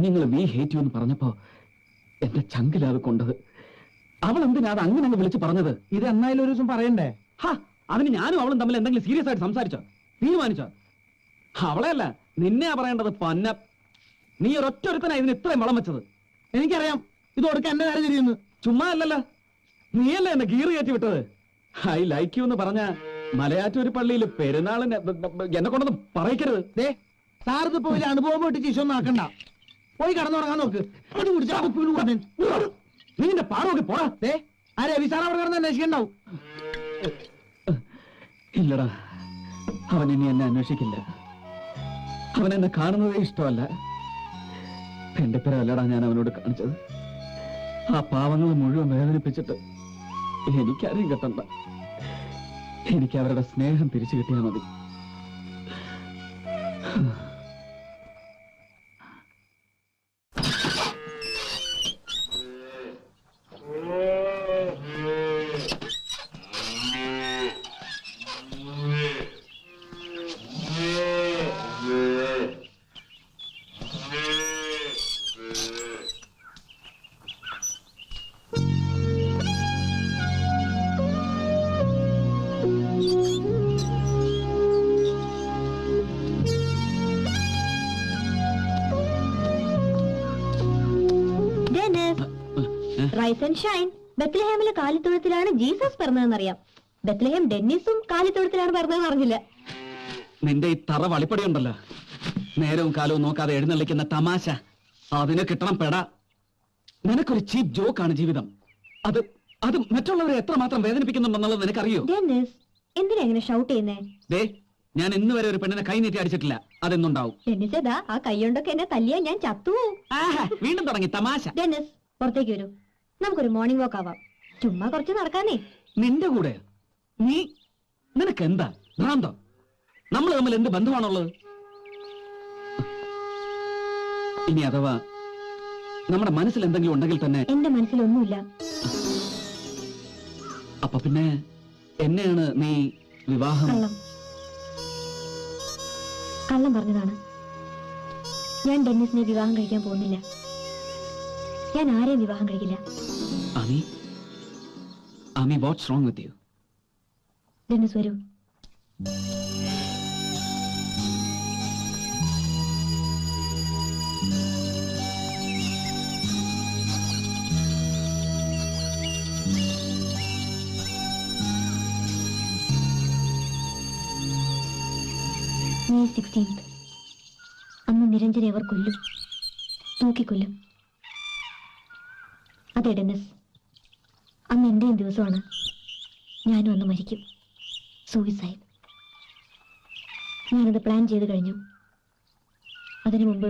കുഞ്ഞുങ്ങൾ V hate you എന്ന് പറഞ്ഞപ്പോ എന്റെ ചങ്കിലത് കൊണ്ടത്. അവൾ എന്തിനാ അത് അങ്ങനെ അങ്ങ് വിളിച്ച് പറഞ്ഞത്? ഇത് എന്നായാലും ഒരു ദിവസം പറയണ്ടേ? അതിന് ഞാനും അവളും തമ്മിൽ എന്തെങ്കിലും സീരിയസ് ആയിട്ട് സംസാരിച്ചോ, തീരുമാനിച്ചോ? അവളെയല്ല നിന്നെയാ പറയേണ്ടത്. പന്ന നീ ഒരൊറ്റൊരുത്തനാ ഇതിന് ഇത്രയും വളം വെച്ചത്. എനിക്കറിയാം ഇത് കൊടുക്കാൻ എന്റെ കാര്യം തിരിയുന്നു. ചുമ്മാ അല്ലല്ലോ, നീയല്ലേ എന്നെ ഗീറ് കയറ്റി വിട്ടത്. ഐ ലൈക്ക് യു എന്ന് പറഞ്ഞ മലയാറ്റൂർ പള്ളിയിൽ പെരുന്നാളിന് എന്നെ കൊണ്ടൊന്നും പറയിക്കരുത്. സാറിപ്പോ വലിയ അനുഭവം പോയിട്ട് ശിശൊന്നും ആക്കണ്ട. പോയി കടന്നുറങ്ങാൻ നോക്ക്. നിന്റെ പാടൊക്കെ പോടാ. ആ രവി സാർ അവിടെ കിടന്ന് അന്വേഷിക്കണ്ടാവും. ഇല്ലടാ, അവൻ ഇനി എന്നെ അന്വേഷിക്കില്ല. അവൻ എന്നെ കാണുന്നതേ ഇഷ്ടമല്ല. എന്റെ പേരല്ലടാ ഞാൻ അവനോട് കാണിച്ചത്. ആ പാവങ്ങളെ മുഴുവൻ വേദനിപ്പിച്ചിട്ട് എനിക്കാരെയും കിട്ടണ്ട. എനിക്ക് അവരുടെ സ്നേഹം തിരിച്ചു കിട്ടിയാൽ മതി. റൈസ് ആൻഡ് ഷൈൻ ബത്ലഹേമിലെ കാലിത്തൊഴുത്തിലാണ് ജീസസ് പറഞ്ഞതെന്നറിയാം. ബത്ലഹേം ഡെന്നിസും കാലിത്തൊഴുത്തിലാണ് പറഞ്ഞതെന്ന് അറിഞ്ഞില്ല. നിന്റെ ഈ തറ വളിപ്പടി ഉണ്ടല്ലോ, നേരവും കാലവും നോക്കാതെ എഴുന്നള്ളിക്കുന്ന തമാശ, അതിന് കിട്ടണം പെടാ. നിനക്കൊരു ചീപ്പ് ജോക്കാണ് ജീവിതം. അത് അത് മറ്റുള്ളവരെ എത്രമാത്രം വേദനിപ്പിക്കുന്നുണ്ടെന്നുള്ളത് നിനക്കറിയോ? ഡെന്നിസ് എന്തിനാ എങ്ങനെ ഷൗട്ട് ചെയ്യുന്നേ? ദേ, ഞാൻ ഇന്ന് വരെ ഒരു പെണ്ണിനെ കൈ നീട്ടി അടിച്ചിട്ടില്ല. അതെന്നുണ്ടാവും. ഡെന്നിസ് ഏതാ ആ കൈയൊണ്ടൊക്കെ എന്നെ തല്ലിയാ ഞാൻ ചത്തുപോകും. വീണ്ടും തുടങ്ങി തമാശ. ഡെന്നിസ് പുറത്തേക്ക് വരൂ, നമുക്കൊരു മോർണിംഗ് വാക്ക് ആവാം. ചുമ്മാ കുറച്ച് നടക്കാനേ. നിന്റെ കൂടെ നിനക്ക് എന്താ ഭ്രാന്തോ? നമ്മൾ തമ്മിൽ എന്ത് ബന്ധമാണുള്ളത്? ഇനി അഥവാ നമ്മുടെ മനസ്സിൽ എന്തെങ്കിലും ഉണ്ടെങ്കിൽ തന്നെ. എന്റെ മനസ്സിലൊന്നുമില്ല. അപ്പൊ പിന്നെ എന്നെയാണ് നീ വിവാഹം? കള്ളം പറഞ്ഞതാണ്. ഞാൻ ഡെന്നിസിനെ വിവാഹം കഴിക്കാൻ പോകുന്നില്ല. ഞാൻ ആരെയും വിവാഹം കഴിക്കില്ല. Ami, what's wrong with you? Dennis വരൂ. May 16th അന്ന് നിരഞ്ജനെ അവർ കൊല്ലും, തൂക്കിക്കൊല്ലും. അതെ ഡെന്നിസ്, അന്ന് എന്റെയും ദിവസമാണ്. ഞാനും അന്ന് മരിക്കും. സൂയിസൈഡ്. ഞാനത് പ്ലാൻ ചെയ്ത് കഴിഞ്ഞു. അതിനു മുമ്പ്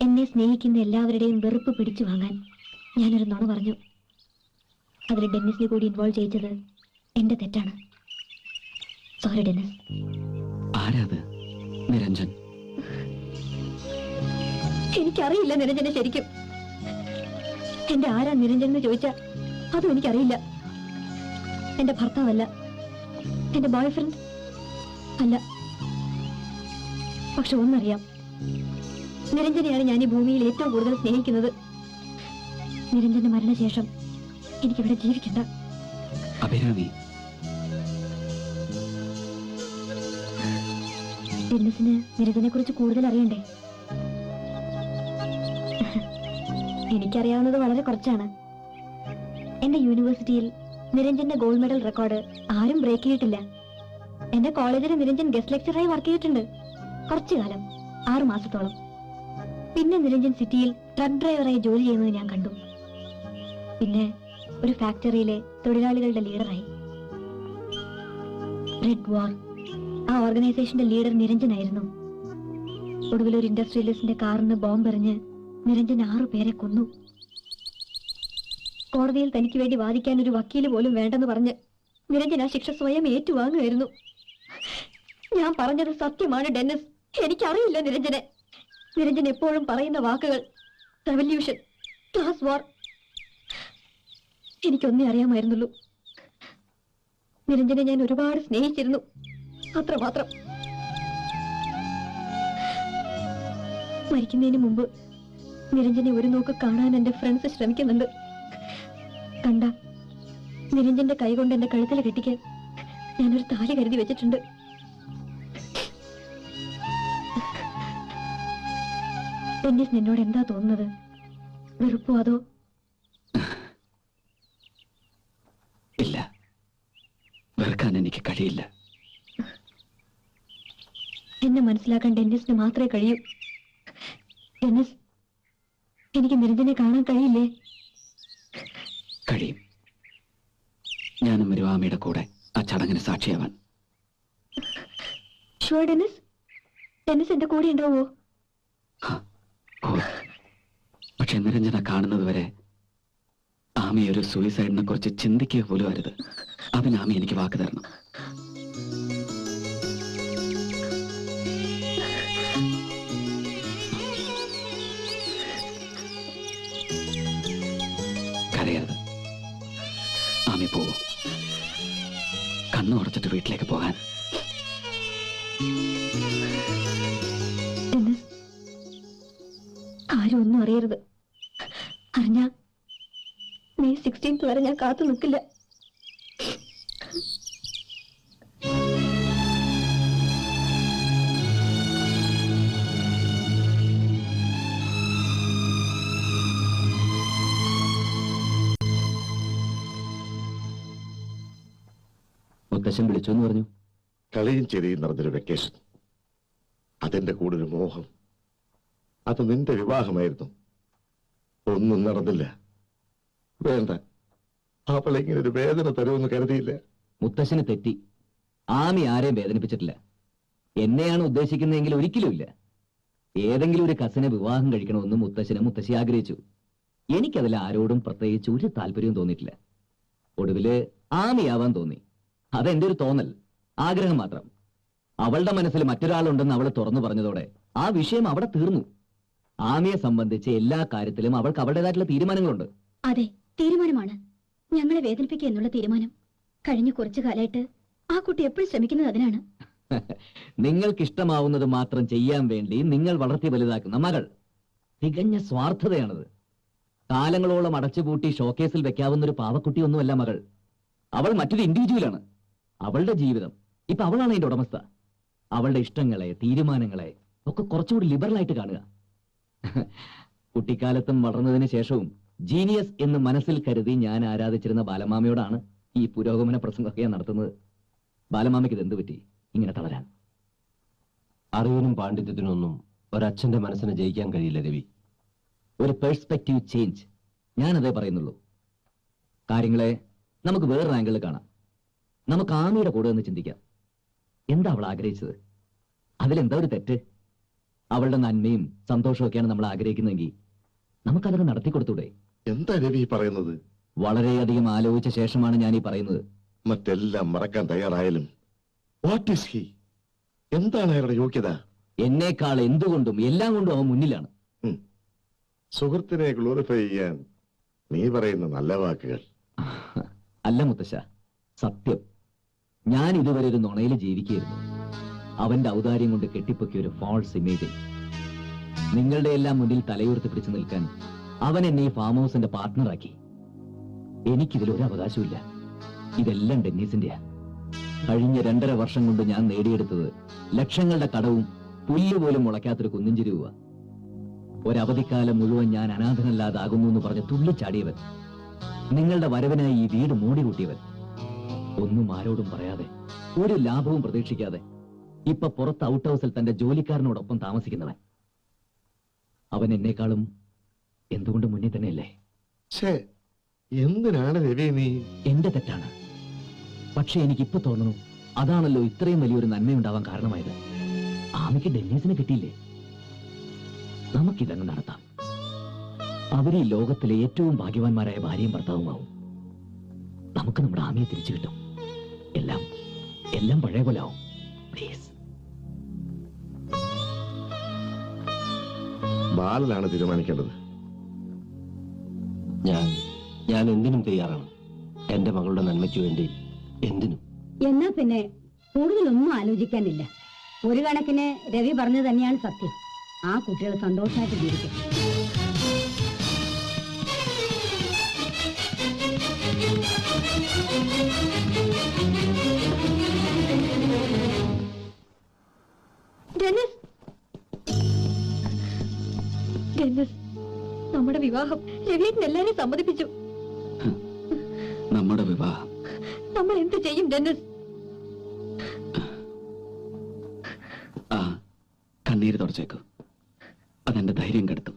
എന്നെ സ്നേഹിക്കുന്ന എല്ലാവരുടെയും വെറുപ്പ് പിടിച്ചു വാങ്ങാൻ ഞാനൊരു നുണ പറഞ്ഞു. അതിൽ ഡെന്നിസിനെ കൂടി ഇൻവോൾവ് ചെയ്യിച്ചത് എന്റെ തെറ്റാണ്. Sorry Dennis. ആരാത്? നിരഞ്ജൻ? എനിക്കറിയില്ല നിരഞ്ജനെ ശരിക്കും. എന്റെ ആരാ നിരഞ്ജൻ എന്ന് ചോദിച്ചാ അതും എനിക്കറിയില്ല. എന്റെ ഭർത്താവല്ല, എന്റെ ബോയ് ഫ്രണ്ട് അല്ല. പക്ഷെ ഒന്നറിയാം, നിരഞ്ജനെയാണ് ഞാൻ ഈ ഭൂമിയിൽ ഏറ്റവും കൂടുതൽ സ്നേഹിക്കുന്നത്. നിരഞ്ജന്റെ മരണശേഷം എനിക്കിവിടെ ജീവിക്കണ്ട. അഭിരാമി, ഡെന്നിസിന് നിരഞ്ജനെ കുറിച്ച് കൂടുതൽ അറിയണ്ടേ? എനിക്കറിയാവുന്നത് വളരെ കുറച്ചാണ്. എന്റെ യൂണിവേഴ്സിറ്റിയിൽ നിരഞ്ജന്റെ ഗോൾഡ് മെഡൽ റെക്കോർഡ് ആരും ബ്രേക്ക് ചെയ്തിട്ടില്ല. എന്റെ കോളേജിൽ നിരഞ്ജൻ ഗസ്റ്റ് ലെക്ചറായി വർക്ക് ചെയ്തിട്ടുണ്ട് കുറച്ചു കാലം, 6 മാസത്തോളം. പിന്നെ നിരഞ്ജൻ സിറ്റിയിൽ ട്രക്ക് ഡ്രൈവറായി ജോലി ചെയ്യുന്നത് ഞാൻ കണ്ടു. പിന്നെ ഒരു ഫാക്ടറിയിലെ തൊഴിലാളികളുടെ ലീഡറായി. റെഡ് വാർ, ആ ഓർഗനൈസേഷന്റെ ലീഡർ നിരഞ്ജനായിരുന്നു. ഒടുവിൽ ഒരു ഇൻഡസ്ട്രിയലിസ്റ്റിന്റെ കാറിന് ബോംബെറിഞ്ഞ് നിരഞ്ജൻ 6 പേരെ കൊന്നു. കോടതിയിൽ തനിക്ക് വേണ്ടി വാദിക്കാൻ ഒരു വക്കീല് പോലും വേണ്ടെന്ന് പറഞ്ഞ് നിരഞ്ജൻ ആ ശിക്ഷ സ്വയം ഏറ്റുവാങ്ങുമായിരുന്നു. ഞാൻ പറഞ്ഞത് സത്യമാണ് ഡെന്നിസ്. എനിക്കറിയില്ല നിരഞ്ജനെ. നിരഞ്ജൻ എപ്പോഴും പറയുന്ന വാക്കുകൾ റെവല്യൂഷൻ, ക്ലാസ് വാർ. എനിക്കൊന്നേ അറിയാമായിരുന്നുള്ളൂ, നിരഞ്ജനെ ഞാൻ ഒരുപാട് സ്നേഹിച്ചിരുന്നു, അത്രമാത്രം. മരിക്കുന്നതിന് മുമ്പ് നിരഞ്ജനെ ഒരു നോക്ക് കാണാൻ എന്റെ ഫ്രണ്ട്സ് ശ്രമിക്കുന്നുണ്ട്. കണ്ട നിരഞ്ജന്റെ കൈ കൊണ്ട് എന്റെ കഴുത്തിൽ കെട്ടിക്കാൻ ഞാനൊരു താലി കരുതി വെച്ചിട്ടുണ്ട്. ഡെന്നിസ് നിന്നോട് എന്താ തോന്നുന്നത്? വെറുപ്പോ അതോ? ഇല്ല, വെറുക്കാൻ എനിക്ക് കഴിയില്ല. എന്നെ മനസ്സിലാക്കാൻ ഡെന്നിസിന് മാത്രമേ കഴിയൂ. ഡെന്നിസ്, എനിക്ക് നിരഞ്ജനെ കാണാൻ കഴിയില്ലേ? കഴിയും. ഞാനും ഒരു ആമയുടെ കൂടെ ആ ചടങ്ങിന് സാക്ഷിയാവാൻ. Sure Dennis? ഡെന്നിസ് എന്റെ കൂടെ ഉണ്ടാവോ? പക്ഷെ നിരഞ്ജന കാണുന്നത് വരെ ആമി ഒരു സൂയിസൈഡിനെ കുറിച്ച് ചിന്തിക്കുക പോലും അരുത്. അതിന് ആമി എനിക്ക് വാക്ക് തരണം. കരയരുത്. ആമി പോവൂ. കണ്ണു ഉടച്ചിട്ട് വീട്ടിലേക്ക് പോകാൻ. ആരും ഒന്നും അറിയരുത്. അറിഞ്ഞ മെയ് 16 വരെ ഞാൻ കാത്തു നിൽക്കില്ല. മുത്തശ്ശൻ വിളിച്ചു എന്ന് പറഞ്ഞു. കളിയും ചെറിയും നടന്നൊരു വെക്കേഷൻ. അതിന്റെ കൂടെ ഒരു മോഹം. അത് നിന്റെ വിവാഹമായിരുന്നു. ഒന്നും നടന്നില്ല. വേണ്ട, അവളിങ്ങനെ ഒരു വേദന തരുമെന്ന് കരുതിയില്ല. മുത്തശ്ശന് തെറ്റി. ആമി ആരെയും വേദനിപ്പിച്ചിട്ടില്ല. എന്നെയാണ് ഉദ്ദേശിക്കുന്നതെങ്കിൽ ഒരിക്കലും ഇല്ല. ഏതെങ്കിലും ഒരു കസിനെ വിവാഹം കഴിക്കണമെന്ന് മുത്തശ്ശി ആഗ്രഹിച്ചു. എനിക്കതിൽ ആരോടും പ്രത്യേകിച്ച് ഒരു താല്പര്യവും തോന്നിയിട്ടില്ല. ഒടുവില് ആമിയാവാൻ തോന്നി. അതെന്റെ ഒരു തോന്നൽ, ആഗ്രഹം മാത്രം. അവളുടെ മനസ്സിൽ മറ്റൊരാളുണ്ടെന്ന് അവൾ തുറന്നു പറഞ്ഞതോടെ ആ വിഷയം അവിടെ തീർന്നു. ആമിയെ സംബന്ധിച്ച് എല്ലാ കാര്യത്തിലും അവൾക്ക് അവളുടേതായിട്ടുള്ള തീരുമാനങ്ങളുണ്ട്. അതെ, തീരുമാനമാണ്. ഞങ്ങളെ വേദനിപ്പിക്കുക എന്നുള്ള തീരുമാനം. കഴിഞ്ഞ കുറച്ചു കാലമായിട്ട് ആ കുട്ടി എപ്പോഴും ശ്രമിക്കുന്നത് അതിനാണ്. നിങ്ങൾക്കിഷ്ടമാവുന്നത് മാത്രം ചെയ്യാൻ വേണ്ടി നിങ്ങൾ വളർത്തി വലുതാക്കുന്ന മകൾ. തികഞ്ഞ സ്വാർത്ഥതയാണത്. കാലങ്ങളോളം അടച്ചുപൂട്ടി ഷോക്കേസിൽ വെക്കാവുന്നൊരു പാവക്കുട്ടിയൊന്നുമല്ല മകൾ. അവൾ മറ്റൊരു ഇൻഡിവിജ്വലാണ്. അവളുടെ ജീവിതം ഇപ്പൊ അവളാണ് അതിന്റെ ഉടമസ്ഥ. അവളുടെ ഇഷ്ടങ്ങളെ, തീരുമാനങ്ങളെ ഒക്കെ കുറച്ചുകൂടി ലിബറലായിട്ട് കാണുക. കുട്ടിക്കാലത്തും വളർന്നതിന് ശേഷവും ജീനിയസ് എന്ന് മനസ്സിൽ കരുതി ഞാൻ ആരാധിച്ചിരുന്ന ബാലമാമയോടാണ് ഈ പുരോഗമന പ്രസംഗമൊക്കെ നടത്തുന്നത്. ബാലമാമയ്ക്ക് ഇതെന്ത് പറ്റി ഇങ്ങനെ തളരാൻ? അറിവിനും പാണ്ഡിത്യത്തിനൊന്നും ഒരച്ഛന്റെ മനസ്സിനെ ജയിക്കാൻ കഴിയില്ല രവി. ഒരു പെർസ്പെക്റ്റീവ് ചേഞ്ച്, ഞാനതേ പറയുന്നുള്ളൂ. കാര്യങ്ങളെ നമുക്ക് വേറൊരു ആംഗിളിൽ കാണാം. നമുക്ക് ആമിയുടെ കൂടെ ഒന്ന് ചിന്തിക്കാം. എന്താ അവൾ ആഗ്രഹിച്ചത്? അതിലെന്താ ഒരു തെറ്റ്? അവളുടെ നന്മയും സന്തോഷവും ഒക്കെയാണ് നമ്മൾ ആഗ്രഹിക്കുന്നതെങ്കിൽ നമുക്കതൊക്കെ നടത്തിക്കൊടുത്തൂടെ? എന്താ രവി പറയുന്നത്? വളരെയധികം ആലോചിച്ച ശേഷമാണ് ഞാൻ ഈ പറയുന്നത്. മറ്റെല്ലാം മറക്കാൻ തയ്യാറായാലും വാട്ട് ഈസ് ഹി? എന്താണ് അയാളുടെ യോഗ്യത? എന്നേക്കാൾ എന്തുകൊണ്ടും എല്ലാം കൊണ്ടും അവൻ മുന്നിലാണ്. സുഹൃത്തിനെ ഗ്ലോറിഫൈ ചെയ്യാൻ നീ പറയുന്ന നല്ല വാക്കുകൾ. അല്ല മുത്തശ്ശ, സത്യം. ഞാൻ ഇതുവരെ ഒരു നുണയിൽ ജീവിക്കുകയായിരുന്നു. അവന്റെ ഔദാര്യം കൊണ്ട് കെട്ടിപ്പൊക്കിയ ഒരു ഫാൾസ് ഇമേജ്. നിങ്ങളുടെ എല്ലാം മുന്നിൽ തലയുയർത്തി പിടിച്ചു നിൽക്കാൻ അവൻ എന്നെ ഈ ഫാം ഹൗസിന്റെ പാർട്ട്ണറാക്കി. എനിക്കിതിലൊരു അവകാശമില്ല. ഇതെല്ലാം ഡെന്നീസിന്റെയാ. കഴിഞ്ഞ 2.5 വർഷം കൊണ്ട് ഞാൻ നേടിയെടുത്തത് ലക്ഷങ്ങളുടെ കടവും പുല്ലുപോലും മുളയ്ക്കാത്തൊരു കുന്നിഞ്ചിരുവ. ഒരവധിക്കാലം മുഴുവൻ ഞാൻ അനാഥനല്ലാതാകുന്നു എന്ന് പറഞ്ഞ് തുള്ളിച്ചാടിയവൻ. നിങ്ങളുടെ വരവിനായി ഈ വീട് മൂടികൂട്ടിയവൻ. ഒന്നും ആരോടും പറയാതെ, ഒരു ലാഭവും പ്രതീക്ഷിക്കാതെ ഇപ്പൊ പുറത്ത് ഔട്ട് ഹൗസിൽ തന്റെ ജോലിക്കാരനോടൊപ്പം താമസിക്കുന്നവൻ. അവൻ എന്നെക്കാളും എന്തുകൊണ്ട് മുന്നിൽ തന്നെയല്ലേ? എന്തിനാണ് രവി നീ? എന്റെ തെറ്റാണ്. പക്ഷെ എനിക്കിപ്പോ തോന്നുന്നു അതാണല്ലോ ഇത്രയും വലിയൊരു നന്മയുണ്ടാവാൻ കാരണമായത്. ആമിക്ക് ഡെന്നീസിനെ കിട്ടിയില്ലേ? നമുക്കിതങ്ങ് നടത്താം. അവർ ഈ ലോകത്തിലെ ഏറ്റവും ഭാഗ്യവാന്മാരായ ഭാര്യയും ഭർത്താവുമാവും. നമുക്ക് നമ്മുടെ ആമിയെ തിരിച്ചു കിട്ടും. എല്ലാം എല്ലാം പഴയ പോലെ ആവും. പ്ലീസ്. ബാലനാണ് തീരുമാനിക്കേണ്ടത്. ഞാൻ എന്തിനും തയ്യാറാണ്. എന്റെ മകളുടെ നന്മയ്ക്ക് വേണ്ടി എന്തിനും. എന്നാ പിന്നെ കൂടുതലൊന്നും ആലോചിക്കാനില്ല. ഒരു കണക്കിന് രവി പറഞ്ഞു തന്നെയാണ് സത്യം. ആ കുട്ടികൾ സന്തോഷമായിട്ട് ജീവിക്കും. ഡെന്നിസ്, ഡെന്നിസ്, നമ്മുടെ വിവാഹം രവിയേട്ടൻ എല്ലാരെയും സമ്മതിപ്പിച്ചു. നമ്മുടെ വിവാഹം നമ്മൾ എന്ത് ചെയ്യും ഡെന്നിസ്? ആ കണ്ണീര് തുടച്ചേക്കു. അതെന്റെ ധൈര്യം കെടുത്തും.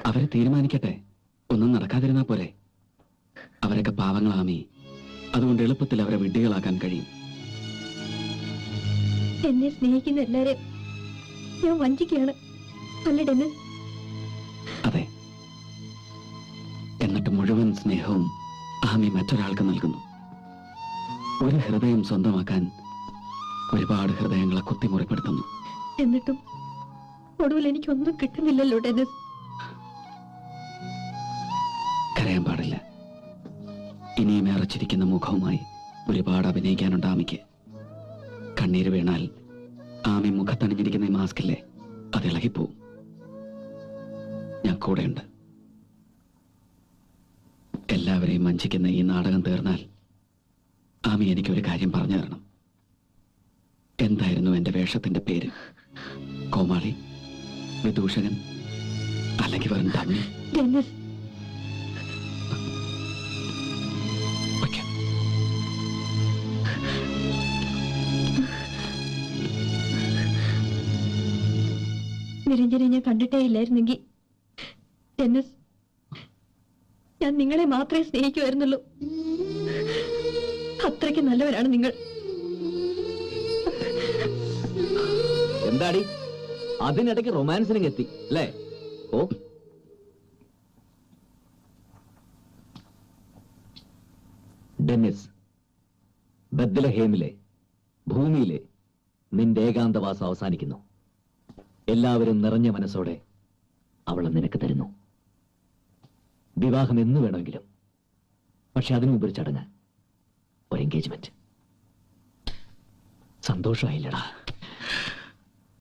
അവരെ തീരുമാനിക്കട്ടെ. ഒന്നും നടക്കാതിരുന്നാ പോരെ. അവരൊക്കെ പാവങ്ങളാമി. അതുകൊണ്ട് എളുപ്പത്തിൽ അവരെ വിഡ്ഢികളാക്കാൻ കഴിയും. എന്നെ സ്നേഹിക്കുന്ന എല്ലാരെയും ഞാൻ വഞ്ചിക്കുകയാണ് അല്ല ഡെന്നിസ്? അതെ. എന്നിട്ട് മുഴുവൻ സ്നേഹവും ആമി മറ്റൊരാൾക്ക് നൽകുന്നു. ഒരു ഹൃദയം സ്വന്തമാക്കാൻ ഒരുപാട് ഹൃദയങ്ങളെ കുത്തിമുറിപ്പെടുത്തുന്നു. എന്നിട്ടും ഒടുവിൽ എനിക്കൊന്നും കിട്ടുന്നില്ലല്ലോ ഡെന്നിസ്. കരയാൻ പാടില്ല. ഇനിയും ഏറച്ചിരിക്കുന്ന മുഖവുമായി ഒരുപാട് അഭിനയിക്കാനുണ്ട് ആമിക്ക്. കണ്ണീര് വീണാൽ ആമി മുഖത്തണിഞ്ഞിരിക്കുന്ന ഈ മാസ്കില്ലേ, അത് ഇളകിപ്പോവും. ഞാൻ കൂടെയുണ്ട്. എല്ലാവരെയും വഞ്ചിക്കുന്ന ഈ നാടകം തീർന്നാൽ ആമി എനിക്കൊരു കാര്യം പറഞ്ഞു തരണം. എന്തായിരുന്നു എന്റെ വേഷത്തിന്റെ പേര്? കോമാളി, വിദൂഷകൻ, അല്ലെങ്കിൽ വെറും ഡമ്മി? Dennis, okay. നിരഞ്ജനെ ഞാൻ കണ്ടിട്ടേ ഇല്ലായിരുന്നെങ്കിൽ ഡെന്നിസ്, ഞാൻ നിങ്ങളെ മാത്രമേ സ്നേഹിക്കുമായിരുന്നുള്ളൂ. അത്രയ്ക്ക് നല്ലവരാണ് നിങ്ങൾ. എന്താടി അതിനിടയ്ക്ക് റൊമാൻസിനും എത്തി അല്ലേ? ഓ, ഡെന്നിസ്, ബത്ലഹേമിലെ ഭൂമിയിലെ നിന്റെ ഏകാന്തവാസം അവസാനിക്കുന്നു. എല്ലാവരും നിറഞ്ഞ മനസ്സോടെ അവളെ നിനക്ക് തരുന്നു. വിവാഹം എന്ന് വേണമെങ്കിലും, പക്ഷെ അതിനു മുമ്പ് ഒരു ചടങ്ങ്, ഒരു എൻഗേജ്മെന്റ്. സന്തോഷമായില്ലടാ?